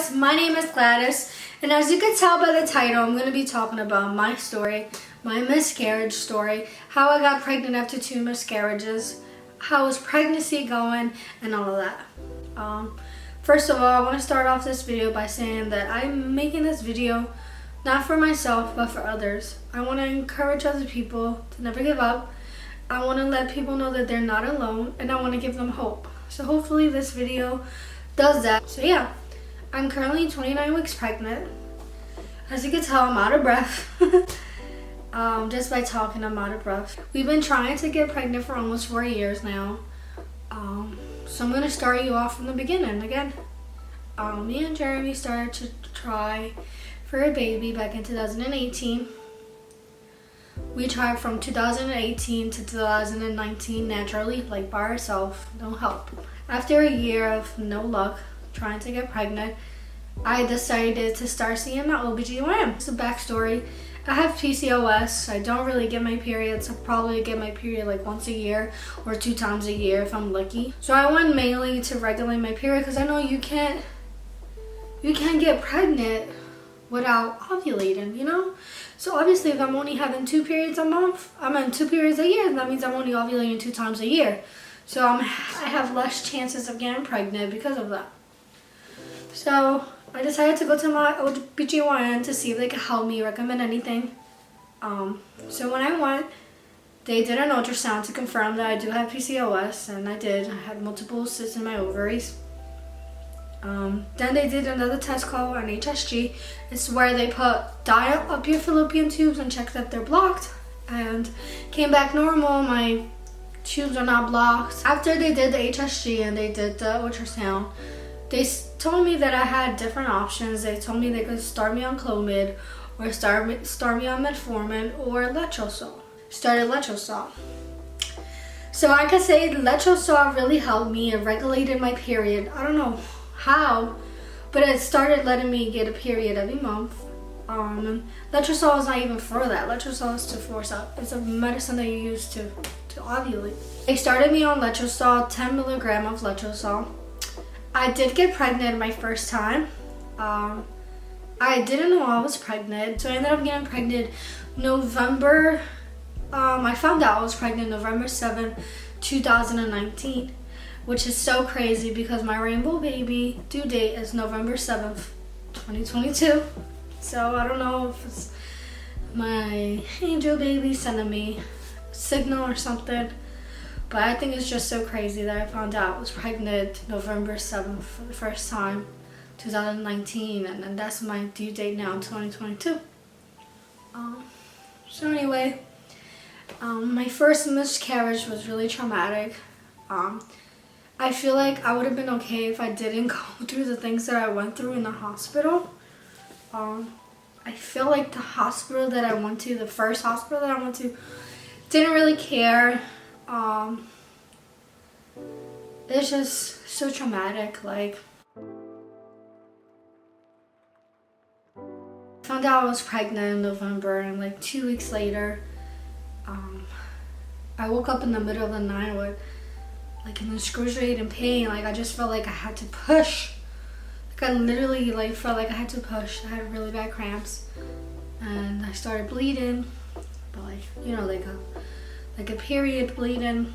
guys, my name is Gladys, and as you can tell by the title, I'm going to be talking about my story, my miscarriage story, how I got pregnant after 2 miscarriages, how is pregnancy going, and all of that. First of all, I want to start off this video by saying that I'm making this video not for myself, but for others. I want to encourage other people to never give up. I want to let people know that they're not alone, and I want to give them hope. So hopefully this video does that. So yeah, I'm currently 29 weeks pregnant. As you can tell, I'm out of breath. Just by talking, I'm out of breath. We've been trying to get pregnant for almost 4 years now. So I'm going to start you off from the beginning again. Me and Jeremy started to try for a baby back in 2018. We tried from 2018 to 2019 naturally, like by ourselves, no help. After a year of no luck trying to get pregnant, I decided to start seeing my OBGYN. It's a backstory. I have PCOS. I don't really get my periods. I probably get my period like once a year or 2 times a year if I'm lucky. So I went mainly to regulate my period because I know you can't get pregnant without ovulating, you know? So obviously if I'm only having 2 periods a month, I'm in 2 periods a year, that means I'm only ovulating 2 times a year. So I have less chances of getting pregnant because of that. So I decided to go to my OBGYN to see if they could help me recommend anything. So when I went, they did an ultrasound to confirm that I do have PCOS, and I did. I had multiple cysts in my ovaries. Then they did another test called an HSG. It's where they put dye up your fallopian tubes and check that they're blocked, and came back normal. My tubes are not blocked. After they did the HSG and they did the ultrasound, they told me that I had different options. They told me they could start me on Clomid or start me on metformin or letrozole. Started letrozole. So I could say letrozole really helped me and regulated my period. I don't know how, but it started letting me get a period every month. Letrozole is not even for that. Letrozole is to force out. It's a medicine that you use to ovulate. They started me on letrozole, 10 milligram of letrozole. I did get pregnant my first time. I didn't know I was pregnant, so I ended up getting pregnant November. I found out I was pregnant November 7th, 2019, which is so crazy because my rainbow baby due date is November 7th, 2022. So I don't know if it's my angel baby sending me a signal or something, but I think it's just so crazy that I found out I was pregnant November 7th for the first time, 2019, and then that's my due date now in 2022. So anyway, my first miscarriage was really traumatic. I feel like I would have been okay if I didn't go through the things that I went through in the hospital. I feel like the hospital that I went to, the first hospital that I went to, didn't really care. It's just so traumatic. Like, I found out I was pregnant in November, and like 2 weeks later, I woke up in the middle of the night with like an excruciating pain. Like I just felt like I had to push. Like I literally like felt like I had to push. I had really bad cramps, and I started bleeding, but like, you know, like a period bleeding.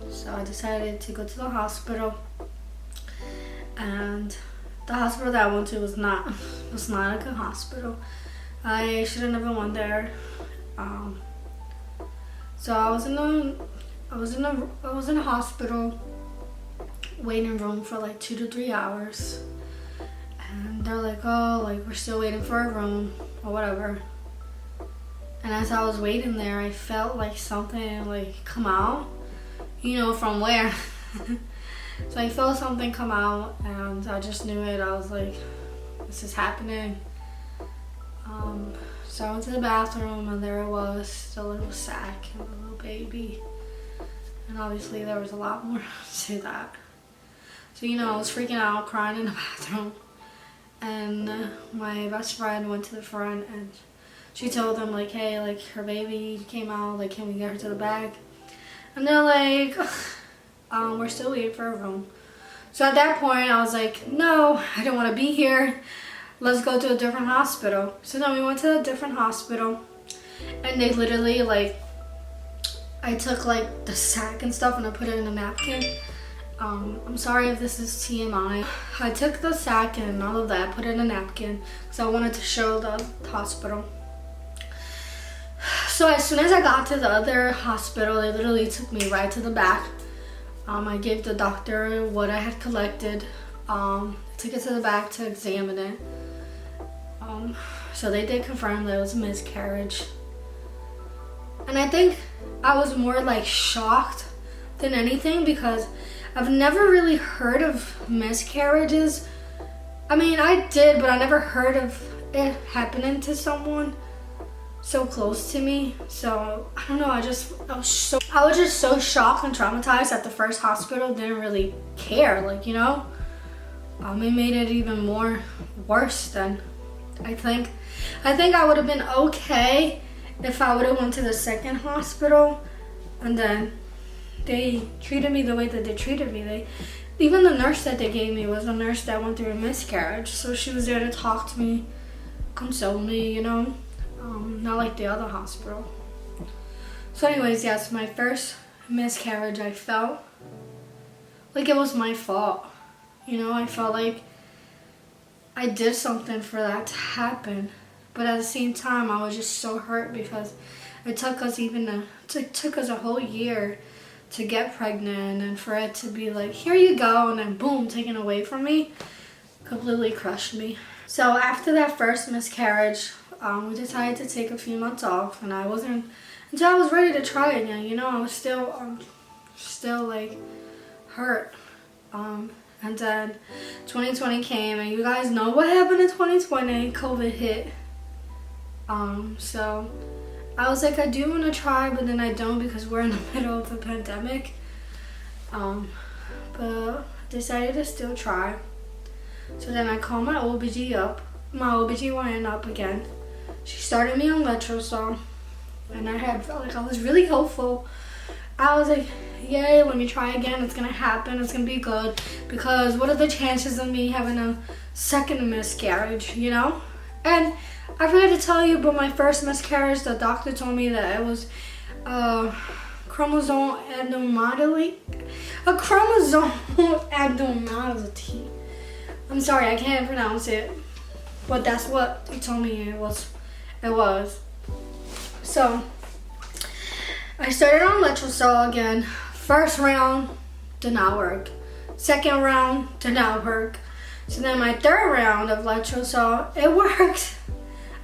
So I decided to go to the hospital, and the hospital that I went to was not a good hospital. I should have never went there. So I was in a hospital waiting room for like 2 to 3 hours, and they're like, oh, like we're still waiting for a room or whatever. And as I was waiting there, I felt like something like come out, you know, from where. So I felt something come out, and I just knew it. I was like, this is happening. So I went to the bathroom, and there it was, the little sack and the little baby. And obviously there was a lot more to that. So, you know, I was freaking out, crying in the bathroom. And my best friend went to the front, and she told them like, hey, like her baby came out, like can we get her to the back? And they're like, we're still waiting for a room. So at that point, I was like, no, I don't want to be here. Let's go to a different hospital. So then we went to a different hospital, and they literally, like, I took like the sack and stuff and I put it in a napkin. I'm sorry if this is TMI. I took the sack and all of that, put it in a napkin because I wanted to show the hospital. So as soon as I got to the other hospital, they literally took me right to the back. I gave the doctor what I had collected. Took it to the back to examine it. So they did confirm that it was a miscarriage. And I think I was more like shocked than anything because I've never really heard of miscarriages. I mean, I did, but I never heard of it happening to someone so close to me. So I don't know, I was just so shocked and traumatized that the first hospital didn't really care, like, you know. It made it even more worse than I think I would have been okay if I would have went to the second hospital and then they treated me the way that they treated me. Even the nurse that they gave me was a nurse that went through a miscarriage, so she was there to talk to me, console me, you know, not like the other hospital. So anyways, yes, my first miscarriage, I felt like it was my fault. You know, I felt like I did something for that to happen. But at the same time, I was just so hurt because it took us a whole year to get pregnant, and for it to be like, here you go, and then boom, taken away from me, completely crushed me. So after that first miscarriage, we decided to take a few months off, and I wasn't until I was ready to try again. You know, I was still like hurt. And then 2020 came, and you guys know what happened in 2020. COVID hit. So I was like, I do want to try, but then I don't because we're in the middle of a pandemic. But decided to still try. So then I called my OBGYN up again. She started me on letrozole, and I was really hopeful. I was like, yay, let me try again. It's gonna happen. It's gonna be good. Because what are the chances of me having a second miscarriage, you know? And I forgot to tell you, but my first miscarriage, the doctor told me that it was chromosome abnormality. A chromosome abnormality. I'm sorry, I can't pronounce it. But that's what he told me it was. So I started on letrozole again. First round did not work. Second round did not work. So then my third round of letrozole, it worked.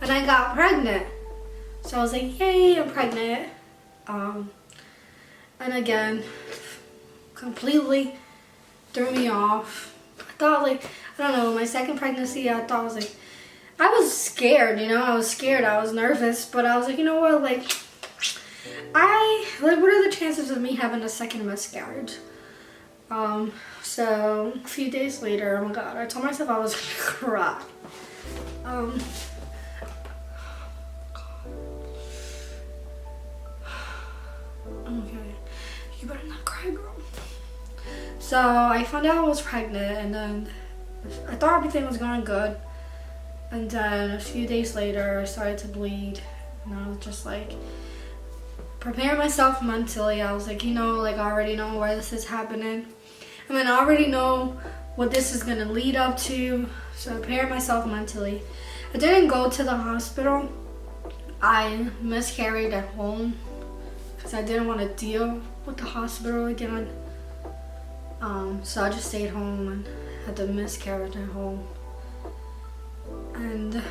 And I got pregnant. So I was like, yay, I'm pregnant. And again, completely threw me off. I thought, like, I don't know, my second pregnancy, I was scared, you know, I was scared, I was nervous, but I was like, you know what, what are the chances of me having a second miscarriage? So a few days later, oh my God, I told myself I was gonna cry. Okay, you better not cry, girl. So I found out I was pregnant, and then I thought everything was going good. And then a few days later, I started to bleed, and I was just like, preparing myself mentally. I was like, you know, like, I already know where this is happening. I mean, I already know what this is gonna lead up to, so I prepared myself mentally. I didn't go to the hospital. I miscarried at home because I didn't want to deal with the hospital again. So I just stayed home and had the miscarriage at home. And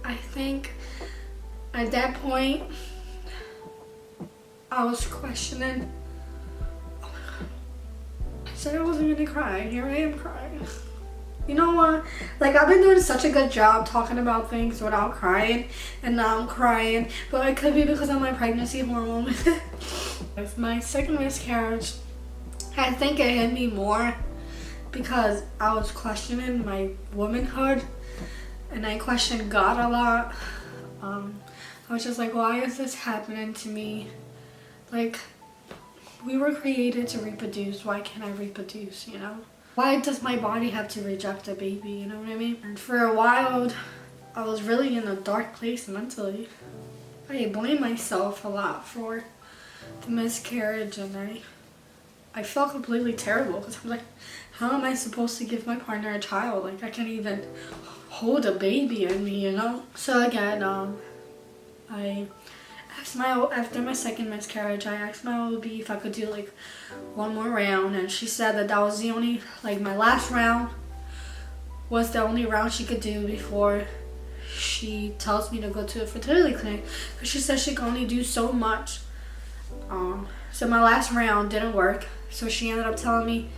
I think at that point, I was questioning. Oh my God. I said I wasn't gonna cry. Here I am crying. You know what? Like, I've been doing such a good job talking about things without crying, and now I'm crying. But it could be because of my pregnancy hormone. With my second miscarriage, I think it hit me more because I was questioning my womanhood, and I questioned God a lot. I was just like, why is this happening to me? Like, we were created to reproduce. Why can't I reproduce, you know? Why does my body have to reject a baby, you know what I mean? And for a while, I was really in a dark place mentally. I blame myself a lot for the miscarriage, and I felt completely terrible because I'm like, how am I supposed to give my partner a child? Like, I can't even hold a baby in me, you know? So again, I asked after my second miscarriage, I asked my OB if I could do like one more round, and she said that was the only, like, my last round was the only round she could do before she tells me to go to a fertility clinic, because she said she could only do so much. So my last round didn't work, so she ended up telling me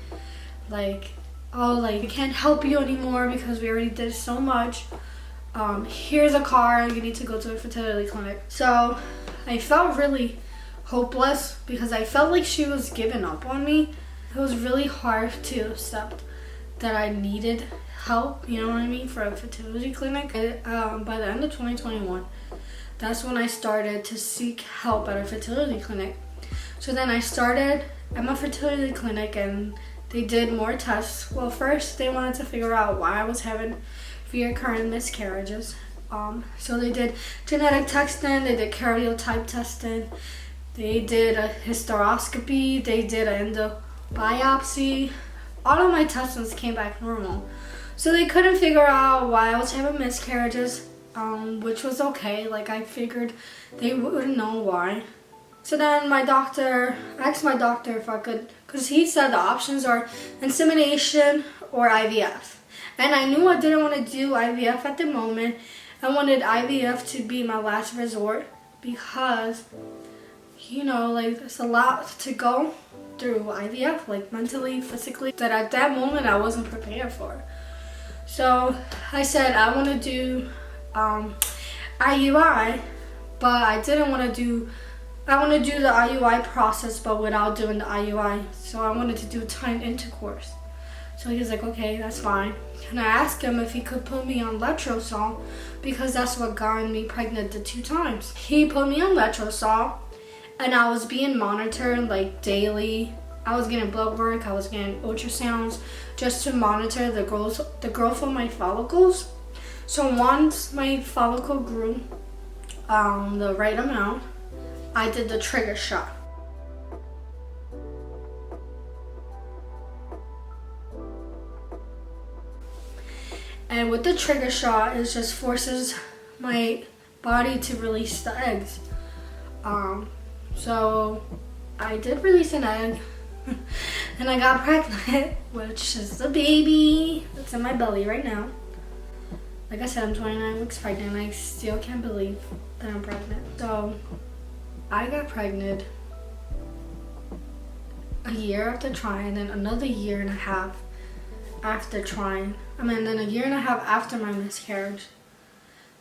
like, oh, like, I can't help you anymore because we already did so much. Here's a car, you need to go to a fertility clinic. So I felt really hopeless because I felt like she was giving up on me. It was really hard to accept that I needed help, you know what I mean, for a fertility clinic. By the end of 2021, that's when I started to seek help at a fertility clinic. So then I started at my fertility clinic, and they did more tests. Well, first they wanted to figure out why I was having recurrent miscarriages. So they did genetic testing, they did karyotype testing, they did a hysteroscopy, they did an endobiopsy. All of my testings came back normal. So they couldn't figure out why I was having miscarriages, which was okay. Like, I figured they wouldn't know why. So then I asked my doctor if I could, because he said the options are insemination or IVF. And I knew I didn't want to do IVF at the moment. I wanted IVF to be my last resort because, you know, like, there's a lot to go through IVF, like mentally, physically, that at that moment I wasn't prepared for. So I said I want to do IUI, but I want to do the IUI process, but without doing the IUI. So I wanted to do timed intercourse. So he was like, okay, that's fine. And I asked him if he could put me on letrozole because that's what got me pregnant the 2 times. He put me on letrozole, and I was being monitored like daily. I was getting blood work, I was getting ultrasounds just to monitor the growth of my follicles. So once my follicle grew the right amount, I did the trigger shot. And with the trigger shot, it just forces my body to release the eggs. So I did release an egg and I got pregnant, which is the baby that's in my belly right now. Like I said, I'm 29 weeks pregnant and I still can't believe that I'm pregnant. So I got pregnant a year after trying, then another year and a half after trying. Then a year and a half after my miscarriage.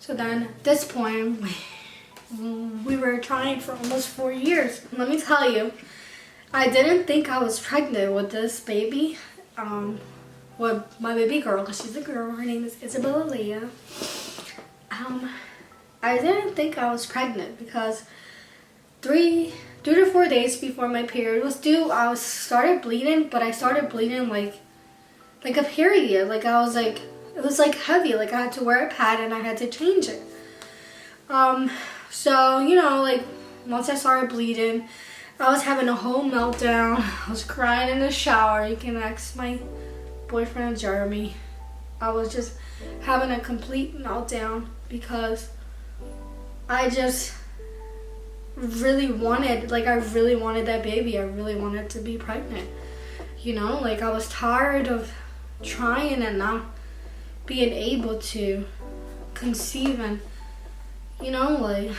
So then at this point, we were trying for almost 4 years. Let me tell you, I didn't think I was pregnant with this baby. With my baby girl, because she's a girl, her name is Isabella Leah. I didn't think I was pregnant because 3 to 4 days before my period was due, I started bleeding, but I started bleeding like a period. Like, I was like, it was like heavy, like I had to wear a pad and I had to change it. So, you know, like, once I started bleeding, I was having a whole meltdown. I was crying in the shower. You can ask my boyfriend Jeremy. I was just having a complete meltdown because I just really wanted that baby. I really wanted to be pregnant. You know, like, I was tired of trying and not being able to conceive, and, you know, like,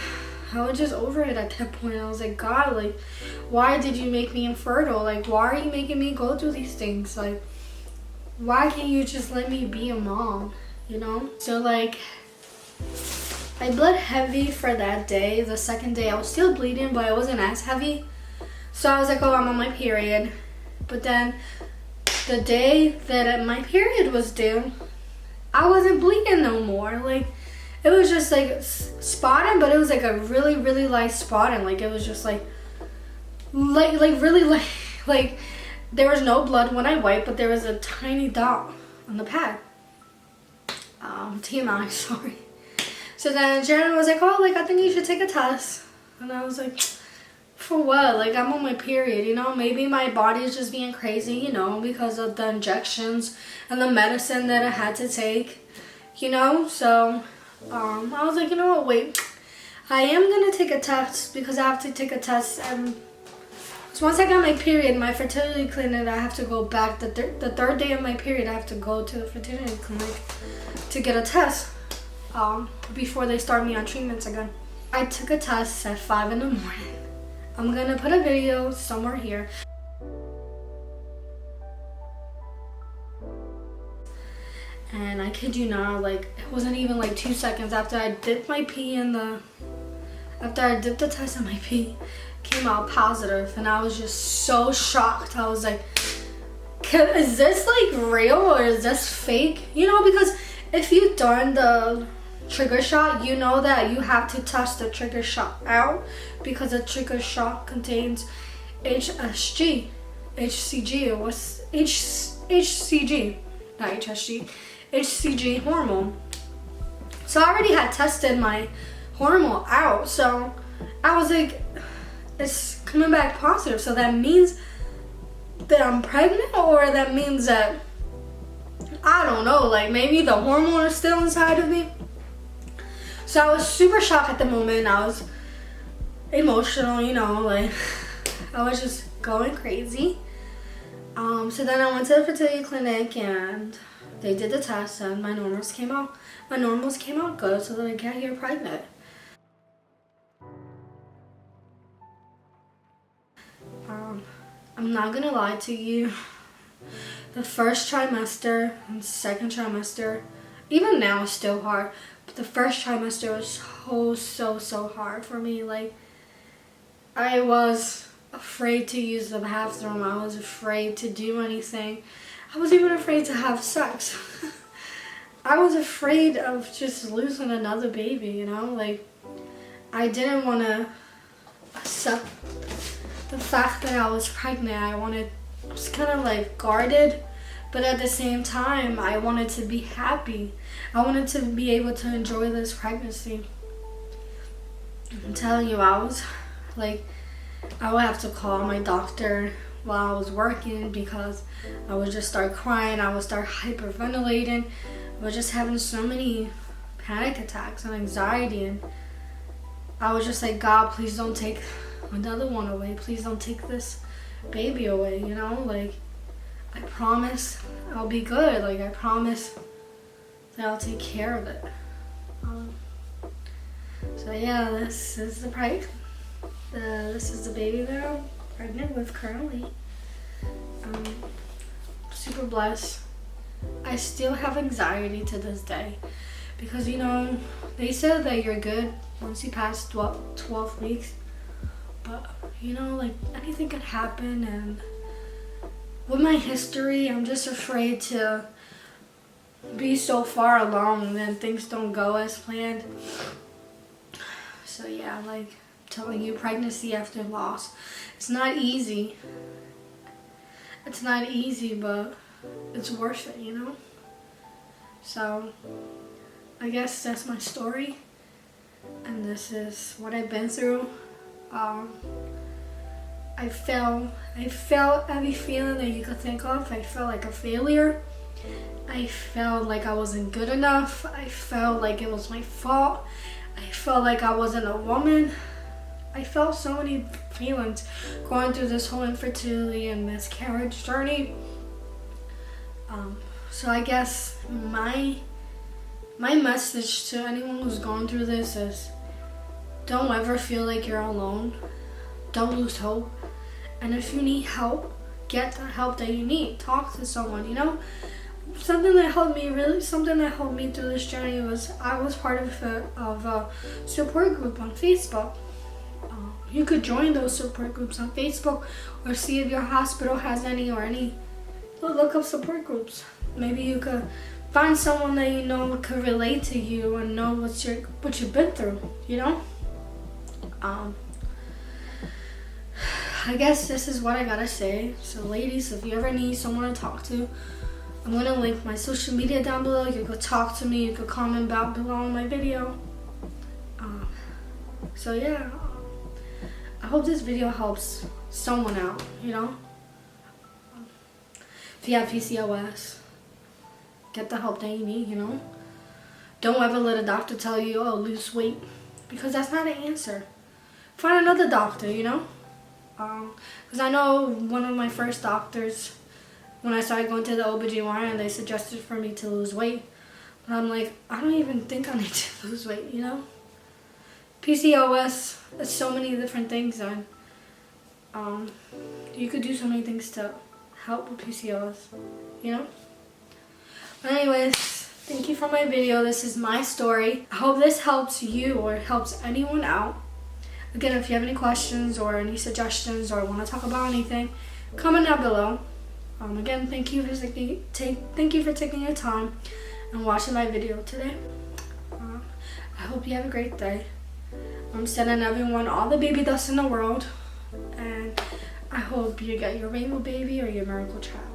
I was just over it at that point. I was like, God, like, why did you make me infertile? Like, why are you making me go through these things? Like, why can't you just let me be a mom, you know? So, like, I bled heavy for that day. The second day I was still bleeding, but it wasn't as heavy. So I was like, oh, I'm on my period. But then the day that my period was due, I wasn't bleeding no more. Like, it was just like spotting, but it was like a really, really light spotting. Like, it was just like really like There was no blood when I wiped, but there was a tiny dot on the pad. TMI, sorry. So then Jared was like, oh, like, I think you should take a test. And I was like, for what? Like, I'm on my period, you know? Maybe my body is just being crazy, you know, because of the injections and the medicine that I had to take, you know? So I was like, you know what, wait. I am going to take a test because I have to take a test. So once I got my period, my fertility clinic, I have to go back. The third day of my period, I have to go to the fertility clinic to get a test before they start me on treatments again. I took a test at 5 in the morning. I'm going to put a video somewhere here. And I kid you not, like, it wasn't even like 2 seconds after I dipped my pee after I dipped the test in my pee, came out positive, and I was just so shocked. I was like, is this like real or is this fake? You know, because if you've done the trigger shot, you know that you have to test the trigger shot out because the trigger shot contains HCG, or what's HCG, not HSG, HCG hormone. So I already had tested my hormone out, so I was like, it's coming back positive. So that means that I'm pregnant, or that means that, I don't know, like maybe the hormone is still inside of me. So I was super shocked at the moment. I was emotional, you know, like I was just going crazy. So then I went to the fertility clinic and they did the test and my normals came out. My normals came out good, so that I got here pregnant. I'm not gonna lie to you. The first trimester and second trimester, even now, is still hard. But the first trimester was so hard for me. Like, I was afraid to use the bathroom. I was afraid to do anything. I was even afraid to have sex. I was afraid of just losing another baby, you know? Like, I didn't want to accept the fact that I was pregnant. I was kind of like guarded, but at the same time, I wanted to be happy. I wanted to be able to enjoy this pregnancy. I'm telling you, I was like, I would have to call my doctor while I was working because I would just start crying. I would start hyperventilating. I was just having so many panic attacks and anxiety, and I was just like, God, please don't take another one away. Please don't take this baby away, you know? Like, I promise I'll be good. Like, I promise that I'll take care of it. So yeah, this is the this is the baby that I'm pregnant with currently. Super blessed. I still have anxiety to this day because, you know, they said that you're good once you pass 12 weeks. But, you know, like, anything can happen, and with my history, I'm just afraid to be so far along and then things don't go as planned. So yeah, like I'm telling you, pregnancy after loss, it's not easy. It's not easy, but it's worth it, you know? So I guess that's my story, and this is what I've been through. I felt every feeling that you could think of. I felt like a failure. I felt like I wasn't good enough. I felt like it was my fault. I felt like I wasn't a woman. I felt so many feelings going through this whole infertility and miscarriage journey. So I guess my message to anyone who's going through this is, don't ever feel like you're alone. Don't lose hope. And if you need help, get the help that you need. Talk to someone, you know? Something that helped me through this journey was I was part of a support group on Facebook. You could join those support groups on Facebook or see if your hospital has any look up support groups. Maybe you could find someone that you know could relate to you and know what you've been through, you know? I guess this is what I gotta say. So ladies, if you ever need someone to talk to, I'm gonna link my social media down below. You could talk to me, you could comment down below on my video. So yeah, I hope this video helps someone out, you know? If you have PCOS, get the help that you need, you know? Don't ever let a doctor tell you, oh, lose weight, because that's not an answer. Find another doctor, you know? Because I know one of my first doctors, when I started going to the OBGYN, they suggested for me to lose weight. But I'm like, I don't even think I need to lose weight, you know? PCOS, there's so many different things, and you could do so many things to help with PCOS, you know? But anyways, thank you for my video. This is my story. I hope this helps you or helps anyone out. Again, if you have any questions or any suggestions or want to talk about anything, comment down below. Again, thank you for taking your time and watching my video today. I hope you have a great day. I'm sending everyone all the baby dust in the world, and I hope you get your rainbow baby or your miracle child.